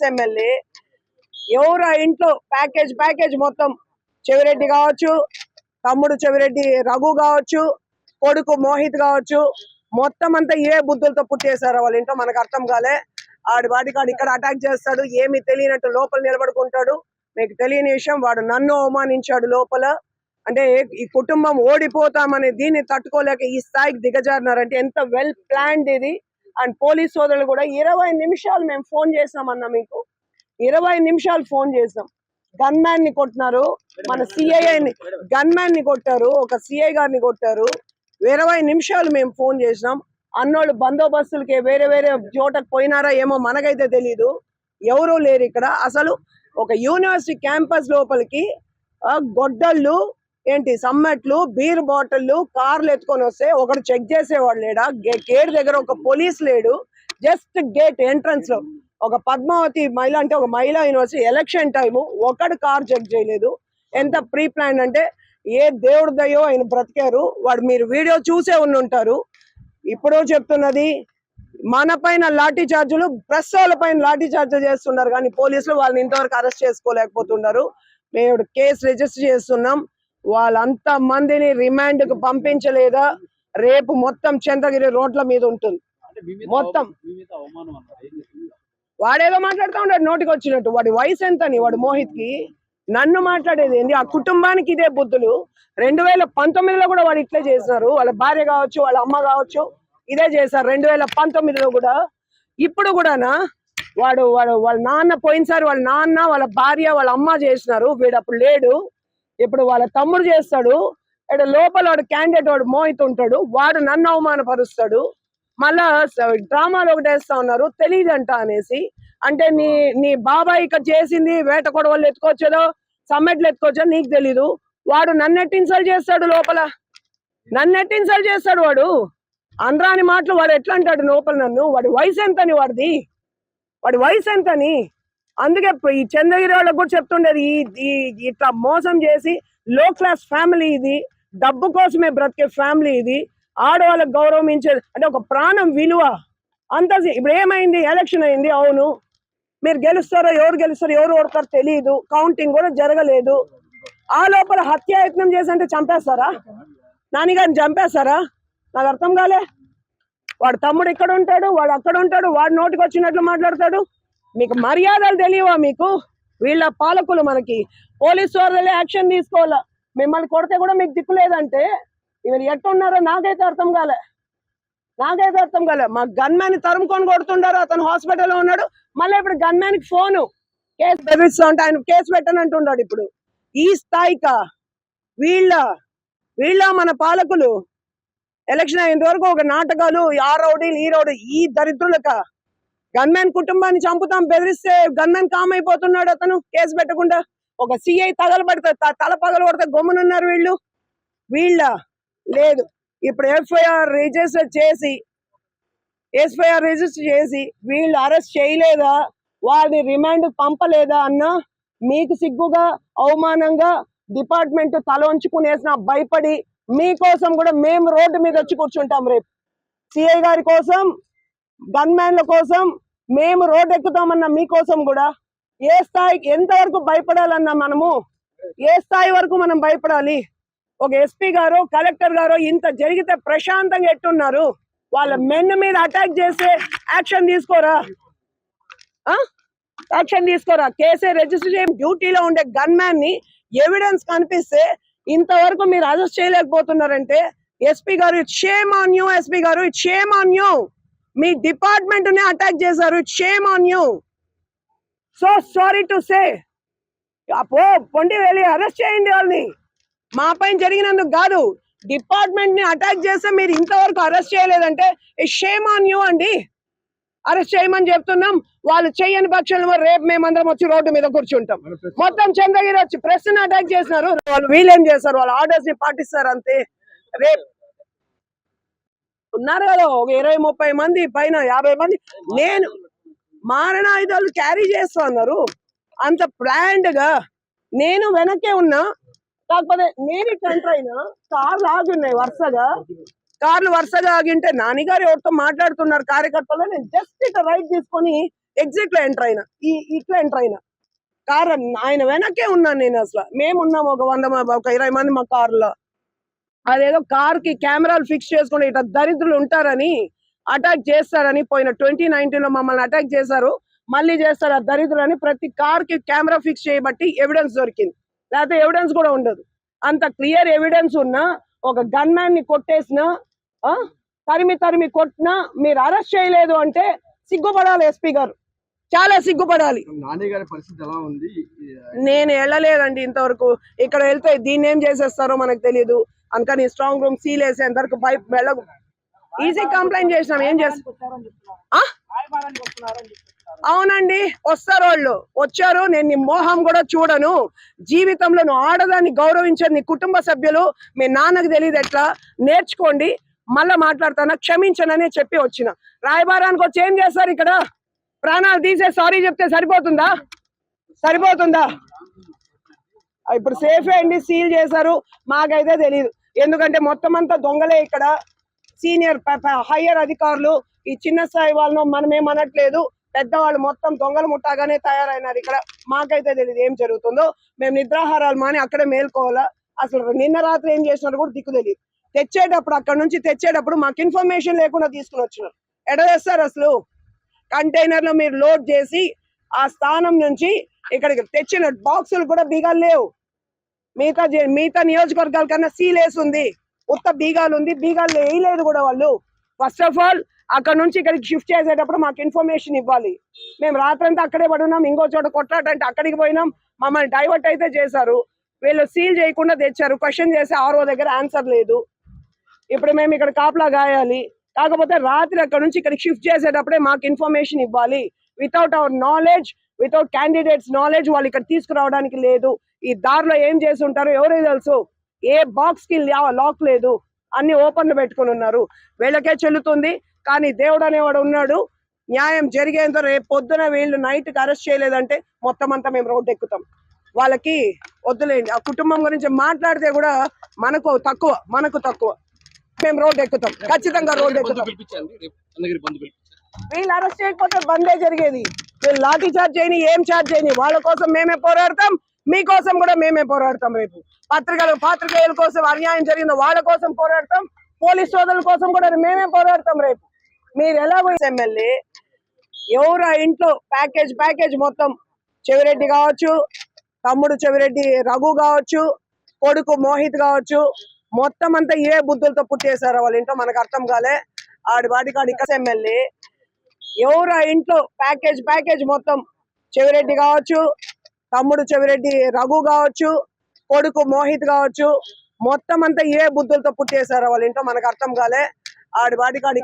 MLA ఎవరు ఇంట్లో package మొత్తం చెవిరెడ్డి కావచ్చు, తమ్ముడు చెవిరెడ్డి రఘు కావచ్చు, కొడుకు మోహిత్ కావచ్చు, మొత్తం అంతా ఏ బుద్ధులతో పుట్టేశారో వాళ్ళ ఇంట్లో మనకు అర్థం కాలే. వాడికి ఇక్కడ అటాక్ చేస్తాడు, ఏమి తెలియనట్టు లోపల నిలబడుకుంటాడు. మీకు తెలియని విషయం, వాడు నన్ను అవమానించాడు లోపల. అంటే ఈ కుటుంబం ఓడిపోతామనే దీన్ని తట్టుకోలేక ఈ స్థాయికి దిగజారినారంటే ఎంత వెల్ ప్లాన్డ్ ఇది. అండ్ పోలీస్ సోదరులు కూడా 20 నిమిషాలు మేము ఫోన్ చేసామన్నా, మీకు 20 నిమిషాలు ఫోన్ చేసాం. గన్ మ్యాన్ ని కొట్టినారు, మన సిఐని గన్ మ్యాన్ ని కొట్టారు, ఒక సిఐ గారిని కొట్టారు. 20 నిమిషాలు మేము ఫోన్ చేసినాం. అన్నోళ్ళు బందోబస్తులకి వేరే చోటకు పోయినారా ఏమో మనకైతే తెలీదు. ఎవరూ లేరు ఇక్కడ. అసలు ఒక యూనివర్సిటీ క్యాంపస్ లోపలికి గొడ్డళ్ళు ఏంటి, సమ్మెట్లు, బీర్ బాటిళ్ళు, కార్లు ఎత్తుకొని వస్తే ఒకడు చెక్ చేసేవాడు లేడా? గేట్ దగ్గర ఒక పోలీస్ లేడు. జస్ట్ గేట్ ఎంట్రన్స్ లో ఒక పద్మావతి మహిళ అంటే ఒక మహిళా యూనివర్సిటీ ఎలక్షన్ టైము ఒకడు కార్ చెక్ చేయలేదు. ఎంత ప్రీ ప్లాన్ అంటే ఏ దేవుడు దయ్యో ఆయన బ్రతికారు. వాడు మీరు వీడియో చూసే ఉంటారు. ఇప్పుడు చెప్తున్నది, మన పైన లాఠీ చార్జీలు, ప్రెస్ వాళ్ళ పైన లాఠీ చార్జీలు చేస్తున్నారు, కానీ పోలీసులు వాళ్ళని ఇంతవరకు అరెస్ట్ చేసుకోలేకపోతున్నారు. మేము కేసు రిజిస్టర్ చేస్తున్నాం. వాళ్ళంత మందిని రిమాండ్ కు పంపించలేదా? రేపు మొత్తం చంద్రగిరి రోడ్ల మీద ఉంటుంది మొత్తం. వాడేదో మాట్లాడుతూ ఉన్నాడు నోటికి వచ్చినట్టు. వాడి వయసు ఎంతని వాడు మోహిత్ కి? నన్ను మాట్లాడేది ఏంది? ఆ కుటుంబానికి ఇదే బుద్ధులు. 2019లో కూడా వాడు ఇట్లే చేసినారు. వాళ్ళ భార్య కావచ్చు, వాళ్ళ అమ్మ కావచ్చు, ఇదే చేశారు 2019లో కూడా. ఇప్పుడు కూడానా వాళ్ళ నాన్న పోయినసారి వాళ్ళ నాన్న, వాళ్ళ భార్య, వాళ్ళ అమ్మ చేసినారు. వీడు అప్పుడు లేడు, ఇప్పుడు వాళ్ళ తమ్ముడు చేస్తాడు. ఇక్కడ లోపల వాడు క్యాండిడేట్, వాడు మోహిత్ ఉంటాడు, వాడు నన్ను అవమానపరుస్తాడు. మళ్ళా డ్రామాలు ఒకటి వేస్తా ఉన్నారు తెలియదంట అనేసి. అంటే నీ బాబాయ్ ఇక్కడ చేసింది వేట కొడవలు ఎత్తుకోవచ్చదో సమ్మెట్లు ఎత్తుకోవచ్చో నీకు తెలీదు. వాడు నన్నెట్టి ఇన్సల్ట్ చేస్తాడు లోపల, నన్నెట్టి ఇన్సల్ట్ చేస్తాడు వాడు. అనరాని మాటలు వాడు ఎట్లా అంటాడు లోపల నన్ను. వాడి వయసు ఎంతని వాడి వయసు ఎంతని. అందుకే ఈ చంద్రగిరి వాళ్ళకు కూడా చెప్తుండేది, ఇట్లా మోసం చేసి లో క్లాస్ ఫ్యామిలీ ఇది, డబ్బు కోసమే బ్రతికే ఫ్యామిలీ ఇది. ఆడవాళ్ళకి గౌరవించేది అంటే ఒక ప్రాణం విలువ అంత. ఇప్పుడు ఏమైంది? ఎలక్షన్ అయింది, అవును. మీరు గెలుస్తారో, ఎవరు గెలుస్తారో, ఎవరు ఓడతారో తెలియదు. కౌంటింగ్ కూడా జరగలేదు. ఆ లోపల హత్యాయత్నం చేసి అంటే చంపేస్తారా? నానిగారిని చంపేస్తారా? నాకు అర్థం కాలే. వాడు తమ్ముడు ఇక్కడ ఉంటాడు, వాడు అక్కడ ఉంటాడు, వాడు నోటికి వచ్చినట్లు మాట్లాడతాడు. మీకు మర్యాదలు తెలియవా? మీకు వీళ్ళ పాలకులు మనకి పోలీసు వాళ్ళే యాక్షన్ తీసుకోవాలా. మిమ్మల్ని కొడితే కూడా మీకు దిక్కు లేదంటే ఇవన్నీ ఎట్టున్నారో నాకైతే అర్థం కాలే. మా గన్ మ్యాన్ తరుముకొని కొడుతుండారు. అతను హాస్పిటల్లో ఉన్నాడు. మళ్ళీ ఇప్పుడు గన్ మ్యాన్ కి ఫోను కేసు బెదిరిస్తా ఉంటే ఆయన కేసు పెట్టనంటున్నాడు. ఇప్పుడు ఈ స్థాయికా వీళ్ళ మన పాలకులు? ఎలక్షన్ అయిన వరకు ఒక నాటకాలు, ఆ రౌడీలు ఈ రౌడీ, ఈ దరిద్రులక గన్మ్యాన్ కుటుంబాన్ని చంపుతాం బెదిరిస్తే గన్మ్యాన్ కామ్ అయిపోతున్నాడు. అతను కేసు పెట్టకుండా ఒక సిఐ తల పగలు కొడితే గమ్మునున్నారు వీళ్ళ లేదు. ఇప్పుడు ఎఫ్ఐఆర్ రిజిస్టర్ చేసి వీళ్ళు అరెస్ట్ చేయలేదా, వారిని రిమాండ్ పంపలేదా అన్న మీకు సిగ్గుగా, అవమానంగా డిపార్ట్మెంట్ తల ఉంచుకునేసిన భయపడి మీకోసం కూడా మేము రోడ్డు మీద వచ్చి కూర్చుంటాం. రేపు సిఐ గారి కోసం, గన్ మ్యాన్ల కోసం మేము రోడ్డు ఎక్కుతామన్నా మీకోసం కూడా. ఏ స్థాయికి ఎంతవరకు భయపడాలన్నా మనము? ఏ స్థాయి వరకు మనం భయపడాలి? ఒక ఎస్పీ గారు, కలెక్టర్ గారు ఇంత జరిగితే ప్రశాంతంగా ఎట్టున్నారు? వాళ్ళ మెన్ మీద అటాక్ చేస్తే యాక్షన్ తీసుకోరా? కేసే రిజిస్టర్ చేయం. డ్యూటీలో ఉండే గన్ మ్యాన్ ని ఎవిడెన్స్ కనిపిస్తే ఇంతవరకు మీరు అరెస్ట్ చేయలేకపోతున్నారంటే ఎస్పీ గారు, it shame on you. SP గారు, ఇట్ షేమ్ ఆన్ యూ. మీ డిపార్ట్మెంట్ ని అటాక్ చేశారు, it shame on you. So sorry to say. పొండి వెళ్ళి అరెస్ట్ చేయండి వాళ్ళని. మా పైన జరిగినందుకు కాదు, డిపార్ట్మెంట్ ని అటాక్ చేస్తే మీరు ఇంతవరకు అరెస్ట్ చేయలేదంటే ఇట్ షేమ్ ఆన్ యూ అండి. అరెస్ట్ చేయమని చెప్తున్నాం. వాళ్ళు చెయ్యని పక్షంలో రేపు మేమందరం వచ్చి రోడ్డు మీద కూర్చుంటాం. మొత్తం చంద్రగిరి వచ్చి ప్రెస్ ని అటాక్ చేసినారు. వాళ్ళు వీళ్ళేం చేస్తారు? వాళ్ళ ఆర్డర్స్ ని పాటిస్తారు అంతే. రేపు ఉన్నారు కదా ఒక 20-30 మంది పైన 50 మంది. నేను మారణాయుధాలు క్యారీ చేస్తా ఉన్నారు. అంత ప్లాండ్ గా నేను వెనకే ఉన్నా. కాకపోతే నేను ఎంటర్ అయినా కార్లు ఆగి ఉన్నాయి వరుసగా. కార్లు వరుసగా ఆగింటే నాన్నగారు ఎవరితో మాట్లాడుతున్నారు కార్యకర్తలు. నేను జస్ట్ ఇక రైట్ తీసుకొని ఎగ్జిట్ లో ఎంటర్ అయినా ఇట్లా ఎంటర్ అయినా కార్ ఆయన వెనకే ఉన్నాను నేను. అసలు మేము ఉన్నాము ఒక 20 మంది మా కారులో. అదేదో కార్ కి కెమెరాలు ఫిక్స్ చేసుకుని ఇట్లా దరిద్రులు ఉంటారని అటాక్ చేస్తారని పోయిన 2019 లో మమ్మల్ని అటాక్ చేశారు, మళ్ళీ చేస్తారు ఆ దరిద్రులు అని. ప్రతి కార్ కి కెమెరా ఫిక్స్ చేయబట్టి ఎవిడెన్స్ దొరికింది, లేకపోతే ఎవిడెన్స్ కూడా ఉండదు. అంత క్లియర్ ఎవిడెన్స్ ఉన్నా ఒక గన్ మ్యాన్ ని కొట్టేసిన, తరిమి కొట్టినా మీరు అరెస్ట్ చేయలేదు అంటే సిగ్గుపడాలి ఎస్పీ గారు, చాలా సిగ్గుపడాలి. నేను వెళ్ళలేదండి ఇంతవరకు. ఇక్కడ వెళ్తే దీన్ని ఏం చేసేస్తారో మనకు తెలియదు, అందుకని స్ట్రాంగ్ రూమ్ సీల్ వేసేంత వరకు వెళ్ళకు. ఈజీ కంప్లైంట్ చేసినాం, ఏం చేస్తాం. అవునండి వస్తారు, వాళ్ళు వచ్చారు. నేను నీ మోహం కూడా చూడను. జీవితంలో నువ్వు ఆడదాన్ని గౌరవించేది నీ కుటుంబ సభ్యులు, మీ నాన్నకు తెలియదు, ఎట్లా నేర్చుకోండి. మళ్ళా మాట్లాడతానా, క్షమించననే చెప్పి వచ్చిన. రాయబారానికి వచ్చి ఏం చేస్తారు ఇక్కడ? ప్రాణాలు తీసే సారీ చెప్తే సరిపోతుందా? ఇప్పుడు సేఫే అండి, సీల్ చేశారు. మాకైతే తెలియదు, ఎందుకంటే మొత్తం అంతా దొంగలే ఇక్కడ. సీనియర్ హయ్యర్ అధికారులు, ఈ చిన్న స్థాయి వాళ్ళను మనమేమనట్లేదు, పెద్దవాళ్ళు మొత్తం దొంగలు ముట్టాగానే తయారైనారు ఇక్కడ. మాకైతే తెలియదు ఏం జరుగుతుందో. మేము నిద్రాహారాలు మాని అక్కడే మేల్కోవాలా. అసలు నిన్న రాత్రి ఏం చేసినారు కూడా దిక్కు తెలియదు. తెచ్చేటప్పుడు అక్కడ నుంచి తెచ్చేటప్పుడు మాకు ఇన్ఫర్మేషన్ లేకుండా తీసుకుని వచ్చినారు. ఎడ చేస్తారు అసలు? కంటైనర్ లో మీరు లోడ్ చేసి ఆ స్థానం నుంచి ఇక్కడికి తెచ్చిన బాక్సులు కూడా బీగాలు లేవు. మిగతా నియోజకవర్గాల కన్నా సీలేస్ ఉంది, ఉత్త బీగాలు ఉంది, బీగాలు వేయలేదు కూడా వాళ్ళు. ఫస్ట్ ఆఫ్ ఆల్ అక్కడ నుంచి ఇక్కడికి షిఫ్ట్ చేసేటప్పుడు మాకు ఇన్ఫర్మేషన్ ఇవ్వాలి. మేము రాత్రంతా అక్కడే పడున్నాం, ఇంకో చోట కొట్లాటంటే అక్కడికి పోయినాం, మమ్మల్ని డైవర్ట్ అయితే చేశారు. వీళ్ళు సీల్ చేయకుండా తెచ్చారు, క్వశ్చన్ చేసి ఆర్ఓ దగ్గర ఆన్సర్ లేదు. ఇప్పుడు మేము ఇక్కడ కాపలా గాయాలి. కాకపోతే రాత్రి అక్కడ నుంచి ఇక్కడికి షిఫ్ట్ చేసేటప్పుడే మాకు ఇన్ఫర్మేషన్ ఇవ్వాలి. Without our knowledge, without candidates knowledge వాళ్ళు ఇక్కడ తీసుకురావడానికి లేదు. ఈ దారిలో ఏం చేసి ఉంటారో ఎవరే తెలుసు. ఏ బాక్స్ కి లాక్ లేదు, అన్ని ఓపెన్ లో పెట్టుకుని ఉన్నారు. వీళ్ళకే చెల్లుతుంది, కానీ దేవుడు అనేవాడు ఉన్నాడు. న్యాయం జరిగేంత రేపు పొద్దున వీళ్ళు నైట్ కి అరెస్ట్ చేయలేదంటే మొత్తం అంతా మేము రోడ్డు ఎక్కుతాం. వాళ్ళకి వద్దులేండి, ఆ కుటుంబం గురించి మాట్లాడితే కూడా మనకు తక్కువ. మేము రోడ్డు ఎక్కుతాం, ఖచ్చితంగా రోడ్డు ఎక్కుతాం. వీళ్ళు అరెస్ట్ చేయకపోతే బందే జరిగేది. వీళ్ళు లాఠీ చార్జ్ చేయని, ఏం చార్జ్ చేయని, వాళ్ళ కోసం మేమే పోరాడతాం, మీకోసం కూడా మేమే పోరాడతాం. రేపు పాత్రికేయుల కోసం అన్యాయం జరిగిందో వాళ్ళ కోసం పోరాడతాం, పోలీస్ సోదరుల కోసం కూడా మేమే పోరాడతాం. రేపు మీరు ఎలా ఎమ్మెల్యే ఎవరు ఆ ఇంట్లో ప్యాకేజ్ మొత్తం, చెవిరెడ్డి కావచ్చు, తమ్ముడు చెవిరెడ్డి రఘు కావచ్చు, కొడుకు మోహిత్ కావచ్చు, మొత్తం అంతా ఏ బుద్ధులతో పుట్టేశారో వాళ్ళ ఇంట్లో మనకు అర్థం కాలే. వాడికాడి ఎమ్మెల్యే ఎవరు ఆ ఇంట్లో ప్యాకేజ్ మొత్తం, చెవిరెడ్డి కావచ్చు, తమ్ముడు చెవిరెడ్డి రఘు కావచ్చు, కొడుకు మోహిత్ కావచ్చు, మొత్తం అంతా ఏ బుద్ధులతో పుట్టేశారో వాళ్ళ ఇంట్లో మనకు అర్థం కాలే. వాడికాడి